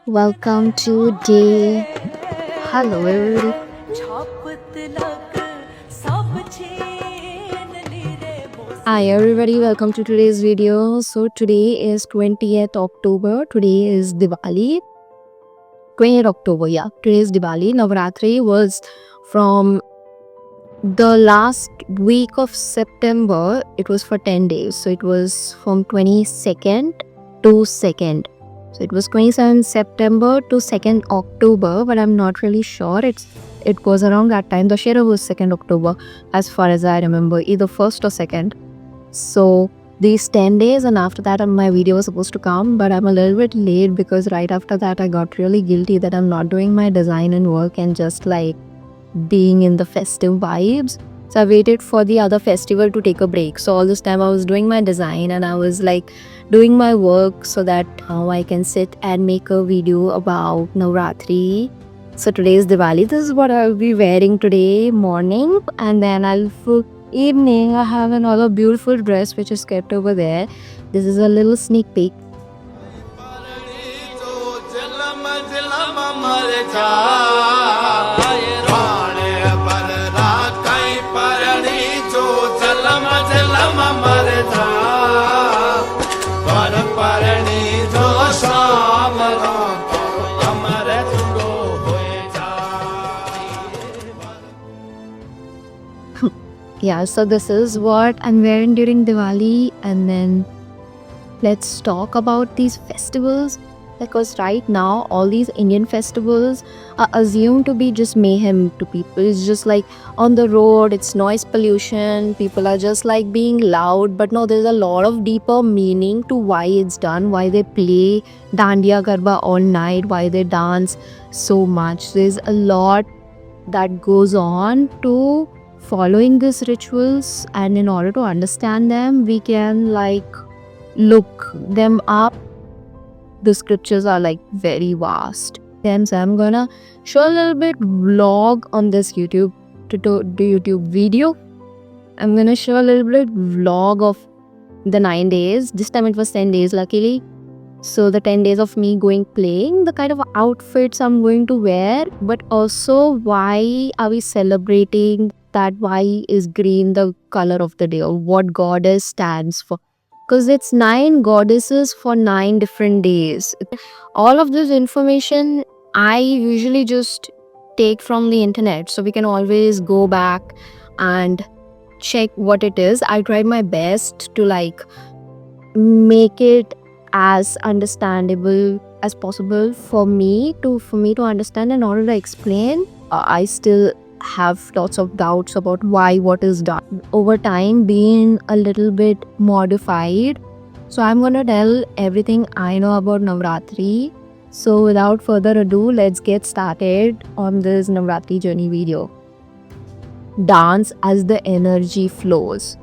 Welcome to day. Hello, everybody. Hi, everybody. Welcome to today's video. So, today is 20th October. Today is Diwali. 20th October, yeah. Today is Diwali. Navratri was from the last week of September. It was for 10 days. So, it was from 22nd to 2nd. So it was 27th September to 2nd October, but I'm not really sure. It was around that time. The Dussehra was 2nd October, as far as I remember, either 1st or 2nd. So these 10 days, and after that my video was supposed to come, but I'm a little bit late because right after that I got really guilty that I'm not doing my design and work and just like being in the festive vibes. So I waited for the other festival to take a break. So all this time I was doing my design and I was like doing my work so that I can sit and make a video about Navratri. So today is Diwali. This is what I'll be wearing today morning, and then for evening I have another beautiful dress which is kept over there. This is a little sneak peek. Yeah, so this is what I'm wearing during Diwali, and then let's talk about these festivals, because right now all these Indian festivals are assumed to be just mayhem to people. It's just like on the road, it's noise pollution, people are just like being loud, but no, there's a lot of deeper meaning to why it's done, why they play Dandiya Garba all night, why they dance so much. There's a lot that goes on to following these rituals, and in order to understand them we can like look them up. The scriptures are like very vast. Then so I'm gonna show a little bit vlog on this YouTube YouTube video. I'm gonna show a little bit vlog of the 9 days. This time it was 10 days luckily. So the 10 days of me going playing, the kind of outfits I'm going to wear, but also why are we celebrating that, why is green the color of the day, or what goddess stands for. Because it's 9 goddesses for 9 different days. All of this information I usually just take from the internet, so we can always go back and check what it is. I tried my best to like make it as understandable as possible for me to understand. In order to explain, I still have lots of doubts about why what is done over time being a little bit modified. So I'm gonna tell everything I know about Navratri. So without further ado, let's get started on this Navratri journey video. Dance as the energy flows.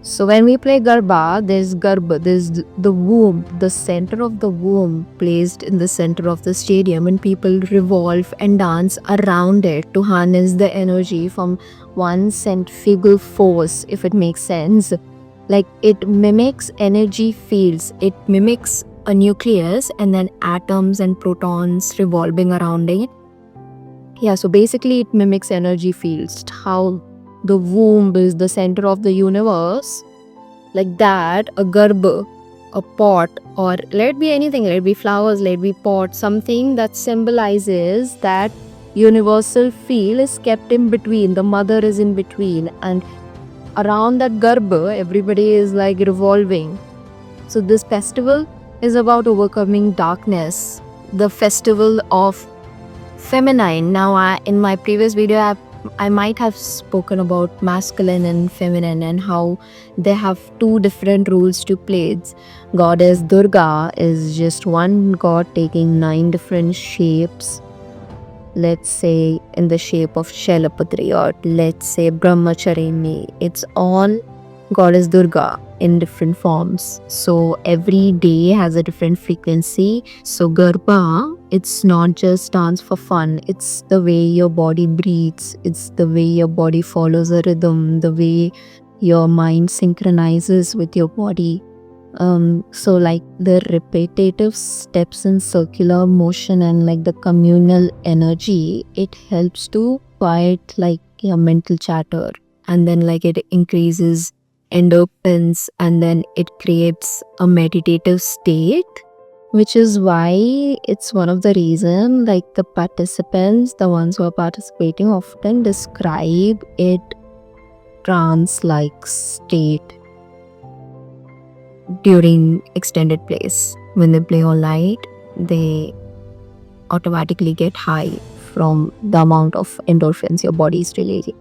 So when we play Garba, there's the womb, the center of the womb placed in the center of the stadium, and people revolve and dance around it to harness the energy from one centrifugal force, if it makes sense. Like it mimics energy fields, it mimics a nucleus and then atoms and protons revolving around it. Yeah, so basically it mimics energy fields, how the womb is the center of the universe. Like that, a garba, a pot, or let it be anything, let it be flowers, let it be pot, something that symbolizes that universal feel is kept in between, the mother is in between, and around that garba everybody is like revolving. So this festival is about overcoming darkness, the festival of feminine. Now in my previous video I might have spoken about masculine and feminine and how they have 2 different roles to play. Goddess Durga is just one god taking 9 different shapes. Let's say in the shape of Shailaputri, or let's say Brahmacharini. It's all Goddess Durga in different forms. So every day has a different frequency. So Garba, it's not just dance for fun. It's the way your body breathes. It's the way your body follows a rhythm. The way your mind synchronizes with your body. So like the repetitive steps in circular motion and like the communal energy, it helps to quiet like your mental chatter, and then like it increases endorphins, and then it creates a meditative state, which is why it's one of the reason like the participants, the ones who are participating, often describe it trance like state during extended plays. When they play all night, they automatically get high from the amount of endorphins your body is releasing.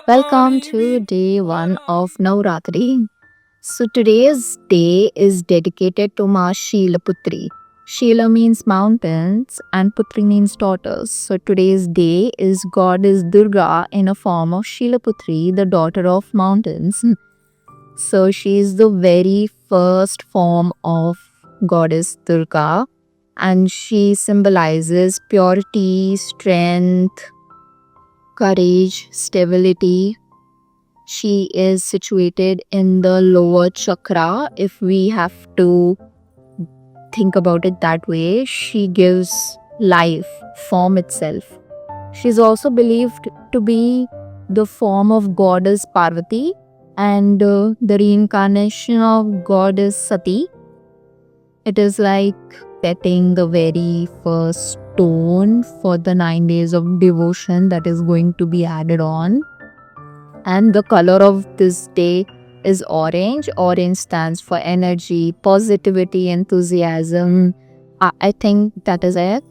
Welcome to day 1 of Navratri. So today's day is dedicated to Ma Shilaputri. Shila means mountains and Putri means daughters. So today's day is goddess Durga in a form of Shilaputri, the daughter of mountains. So she is the very first form of goddess Durga, and she symbolizes purity, strength, courage, stability. She is situated in the lower chakra. If we have to think about it that way, she gives life, form itself. She's also believed to be the form of goddess Parvati and the reincarnation of goddess Sati. It is like setting the very first stone for the 9 days of devotion that is going to be added on. And the color of this day is orange. Orange stands for energy, positivity, enthusiasm. I think that is it.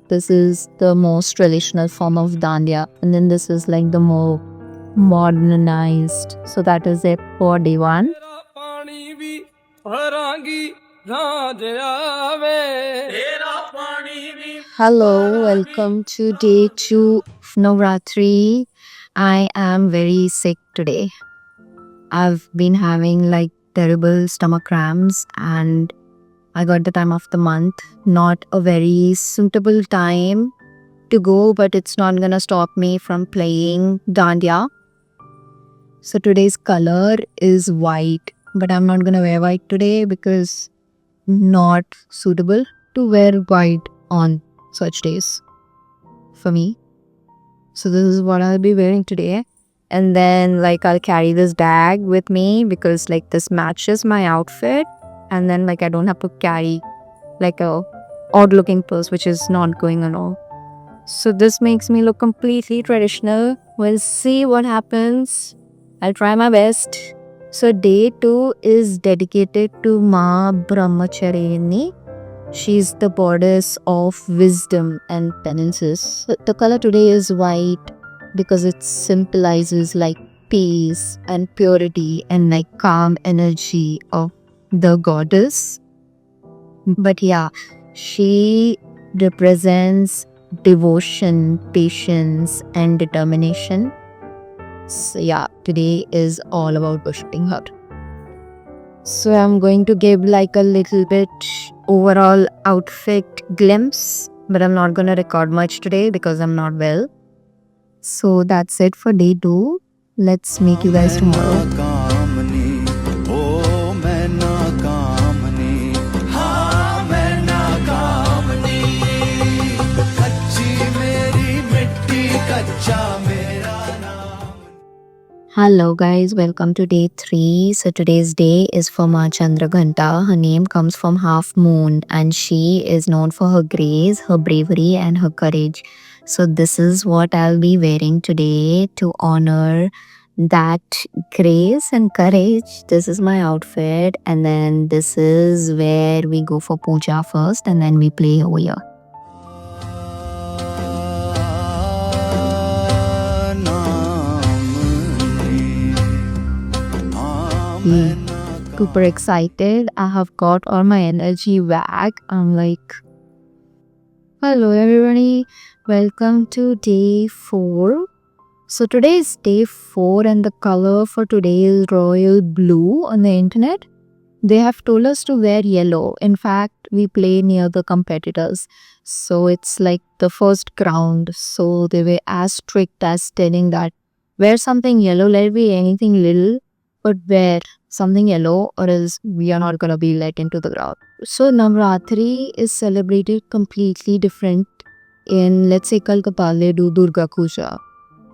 This is the most traditional form of dandiya, and then this is like the more modernized. So that is it for day 1. Hello, welcome to day 2 of Navratri. I am very sick today. I've been having like terrible stomach cramps, and I got the time of the month. Not a very suitable time to go, but it's not gonna stop me from playing dandiya. So today's color is white, but I'm not gonna wear white today because not suitable to wear white on such days for me. So this is what I'll be wearing today. And then like I'll carry this bag with me because like this matches my outfit, and then like I don't have to carry like a odd looking purse which is not going on all. So this makes me look completely traditional. We'll see what happens. I'll try my best. So day 2 is dedicated to Ma Brahmacharini. She's the goddess of wisdom and penances. The color today is white because it symbolizes like peace and purity and like calm energy of the goddess. But yeah, she represents devotion, patience, and determination. So yeah, today is all about worshipping her. So I'm going to give like a little bit overall outfit glimpse, but I'm not gonna record much today because I'm not well. So that's it for day 2. Let's meet you guys tomorrow. Hello guys, welcome to day 3. So today's day is for Ma Chandraghanta. Her name comes from half moon, and she is known for her grace, her bravery, and her courage. So this is what I'll be wearing today to honor that grace and courage. This is my outfit, and then this is where we go for puja first, and then we play over here. Super excited. I have got all my energy back. I'm like, hello everybody, welcome to day 4. So today is day 4, and the color for today is royal blue. On the internet they have told us to wear yellow. In fact, we play near the competitors, So it's like the first ground. So they were as strict as telling that wear something yellow, let it be anything little, but wear something yellow or else we are not gonna be let into the ground. So Navratri is celebrated completely different in, let's say, Kolkata they do Durga Puja,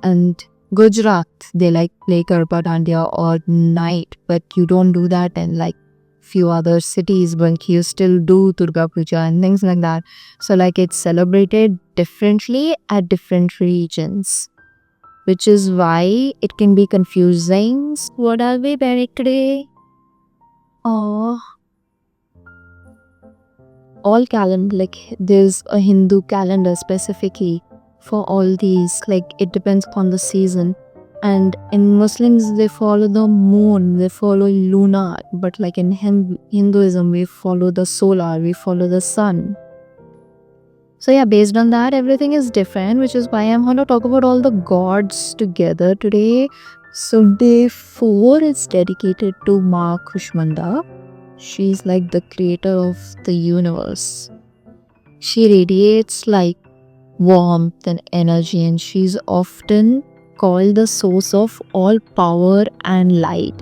and Gujarat they like play Garba Dandiya or night, but you don't do that in like few other cities, but you still do Durga Puja and things like that. So like it's celebrated differently at different regions, which is why it can be confusing. So what are we wearing today? Oh, all calendar, like there's a Hindu calendar specifically for all these, like it depends on the season. And in Muslims they follow the moon, they follow lunar, but like in Hinduism we follow the solar, we follow the sun. So yeah, based on that everything is different, which is why I'm going to talk about all the gods together today. So day 4 is dedicated to Ma Kushmanda. She's like the creator of the universe. She radiates like warmth and energy, and she's often called the source of all power and light.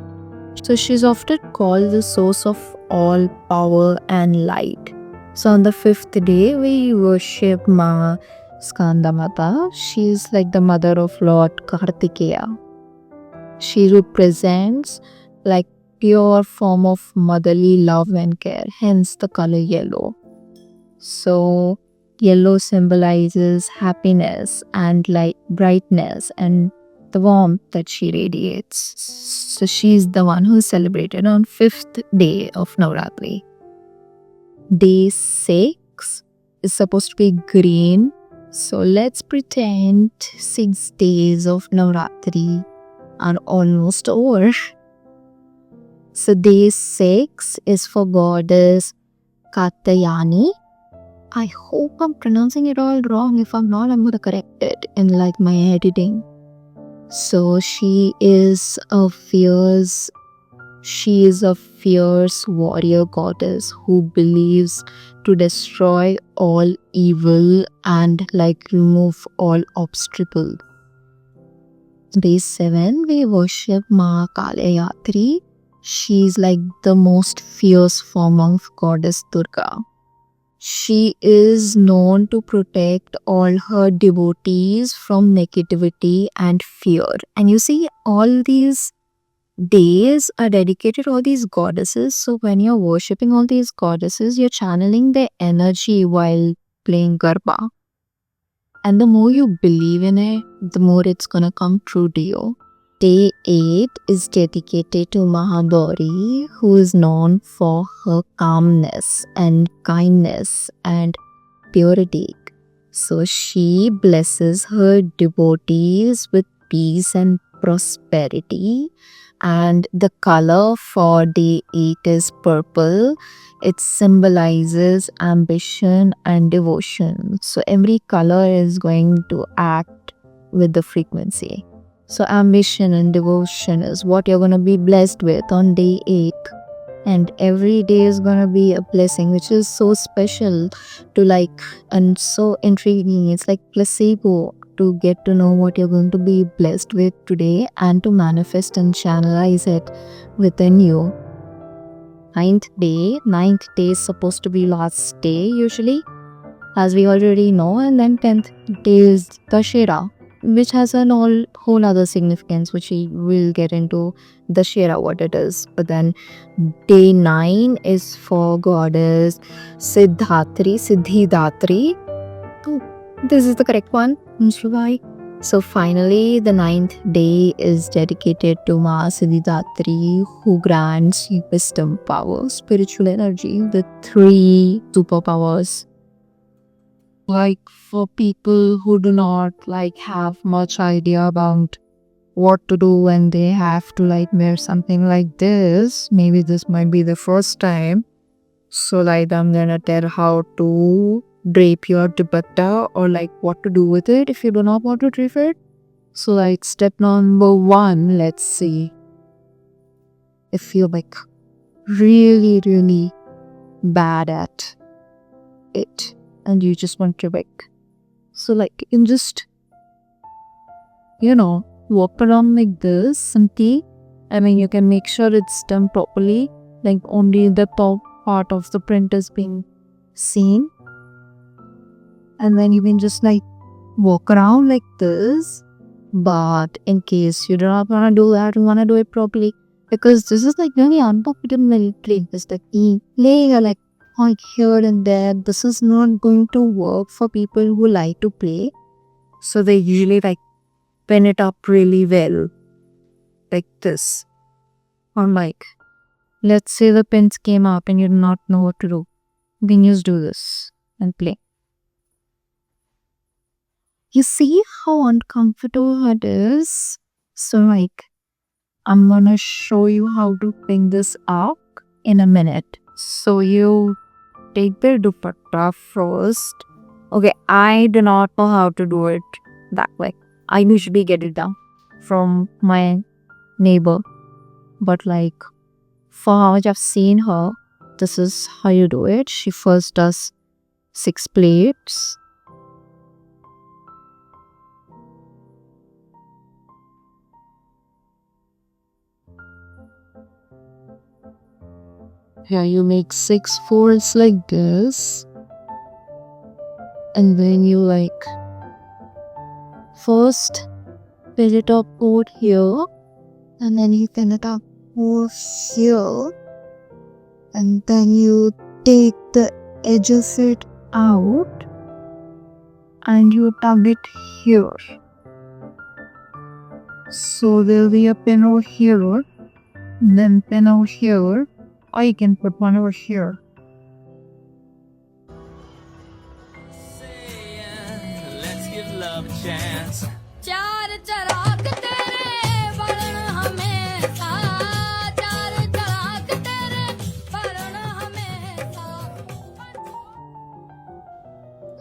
So she's often called the source of all power and light. So on the 5th day, we worship Ma Skandamata. She's like the mother of Lord Kartikeya. She represents like pure form of motherly love and care, hence the color yellow. So yellow symbolizes happiness and light, brightness and the warmth that she radiates. So she's the one who is celebrated on 5th day of Navratri. Day 6 is supposed to be green. So let's pretend 6 days of Navratri are almost over. So day 6 is for goddess Katyayani. I hope I'm pronouncing it all wrong. If I'm not, I'm gonna correct it in like my editing. So she is a fierce warrior goddess who believes to destroy all evil and like remove all obstacles. Day 7 we worship Ma Kalayatri. She's like the most fierce form of goddess Durga. She is known to protect all her devotees from negativity and fear. And you see, all these days are dedicated to all these goddesses. So when you're worshipping all these goddesses, you're channeling their energy while playing Garba. And the more you believe in it, the more it's gonna come true to you. Day 8 is dedicated to Mahabari, who is known for her calmness and kindness and purity. So she blesses her devotees with peace and prosperity. And the color for day 8 is purple. It symbolizes ambition and devotion. So every color is going to act with the frequency. So ambition and devotion is what you're going to be blessed with on day 8. And every day is going to be a blessing, which is so special to like and so intriguing. It's like placebo to get to know what you're going to be blessed with today and to manifest and channelize it within you. Ninth day is supposed to be last day usually, as we already know. And then 10th day is Dashera, which has an whole other significance, which we will get into Dashera what it is. But then day 9 is for goddess Siddhidatri. Oh, this is the correct one. So finally, the 9th day is dedicated to Ma Siddhidatri, who grants you wisdom, power, spiritual energy with 3 superpowers. Like for people who do not like have much idea about what to do when they have to like wear something like this, maybe this might be the first time. So like I'm gonna tell how to drape your dupatta or like what to do with it if you do not want to drape it. So like step number 1, let's see if you're like really bad at it. and you just want to like, so like you can just, walk around like this simply. I mean, you can make sure it's done properly, like only the top part of the print is being seen, and then you can just like walk around like this. But in case you do not want to do that, you want to do it properly, because this is like really uncomfortable play. It's like playing like here and there. This is not going to work for people who like to play. So they usually like pin it up really well, like this. Or like, let's say the pins came up and you do not know what to do. You can just do this and play. You see how uncomfortable it is? So like, I'm gonna show you how to pin this up in a minute. So you take the dupatta first. Okay, I do not know how to do it that way. I usually get it down from my neighbor. But like, for how much I've seen her, this is how you do it. She first does 6 plates. Here you make 6 folds like this, and then you like first pin it up over here, and then you pin it up over here, and then you take the edge of it out and you tug it here. So there'll be a pin over here, then pin over here, or you can put one over here. Let's give love a chance.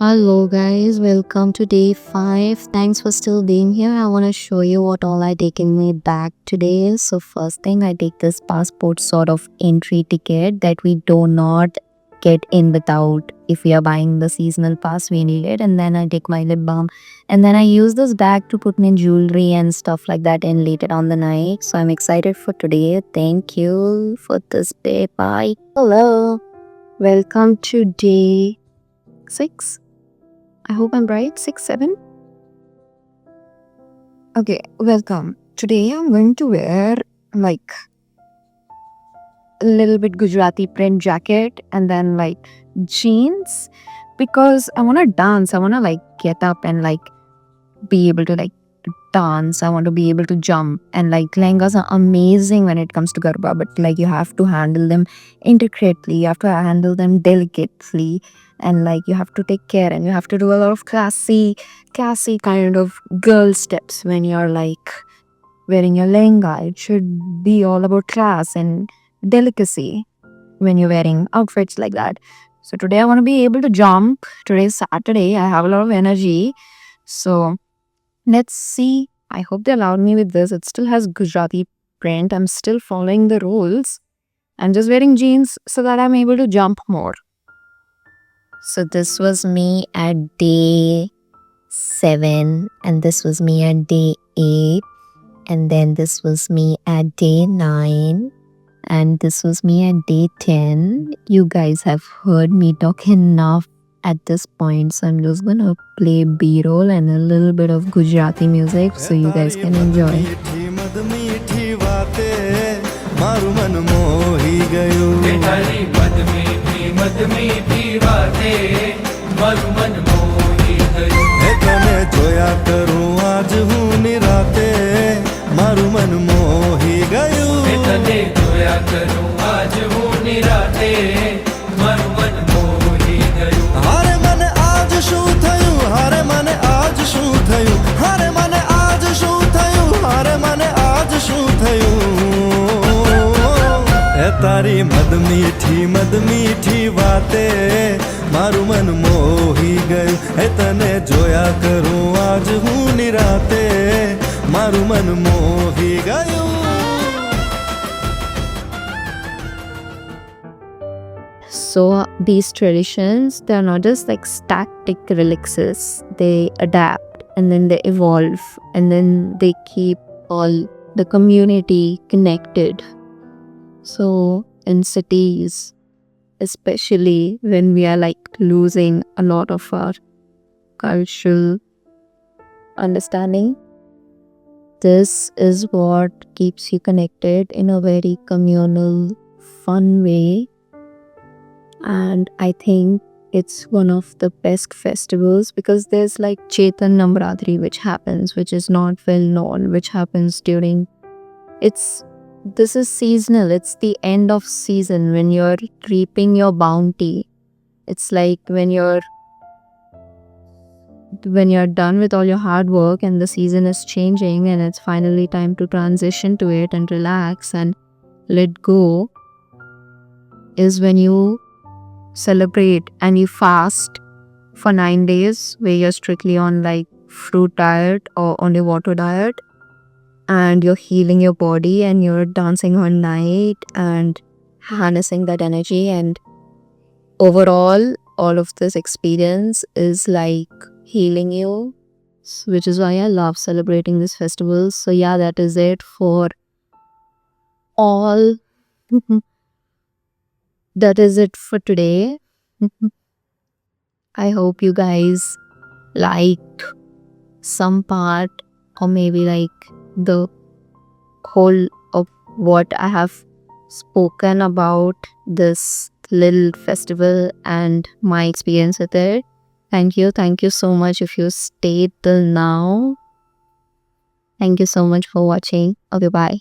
Hello guys, welcome to day 5. Thanks for still being here. I want to show you what all I taken me back today. So first thing, I take this passport sort of entry ticket that we do not get in without. If we are buying the seasonal pass, we need it. And then I take my lip balm, and then I use this bag to put my jewelry and stuff like that in later on the night. So I'm excited for today. Thank you for this day. Bye. Hello, welcome to day 6. I hope I'm right. 6, 7. Okay, welcome. Today I'm going to wear like a little bit Gujarati print jacket and then like jeans, because I want to dance. I want to like get up and like be able to like dance. I want to be able to jump, and like lehengas are amazing when it comes to Garba, but like you have to handle them intricately, you have to handle them delicately, and like you have to take care, and you have to do a lot of classy kind of girl steps when you're like wearing your lehenga. It should be all about class and delicacy when you're wearing outfits like that. So today I want to be able to jump. Today's Saturday. I have a lot of energy. So let's see. I hope they allowed me with this. It still has Gujarati print. I'm still following the rules. I'm just wearing jeans so that I'm able to jump more. So this was me at day 7, and this was me at day 8, and then this was me at day 9, and this was me at day 10. You guys have heard me talk enough at this point, so I'm just gonna play B-roll and a little bit of Gujarati music so you guys can enjoy. તારી મદ મીઠી વાતે મારું મન મોહી ગયું હે તને જોયા કરું આજ હું નિરાતે મારું મન મોહી ગયું. So these traditions, they're not just like static relics, they adapt and then they evolve and then they keep all the community connected. So in cities, especially when we are like losing a lot of our cultural understanding, this is what keeps you connected in a very communal, fun way. And I think it's one of the best festivals because there's like Chetan Navratri, which is not well known, which happens during this is seasonal. It's the end of season when you're reaping your bounty. It's like when you're done with all your hard work and the season is changing and it's finally time to transition to it and relax and let go, is when you celebrate and you fast for 9 days where you're strictly on like fruit diet or only water diet, and you're healing your body and you're dancing all night and harnessing that energy, and overall all of this experience is like healing you, which is why I love celebrating this festival. So yeah, that is it for all. That is it for today. I hope you guys liked some part or maybe like the whole of what I have spoken about this little festival and my experience with it. Thank you so much if you stayed till now. Thank you so much for watching. Okay, bye.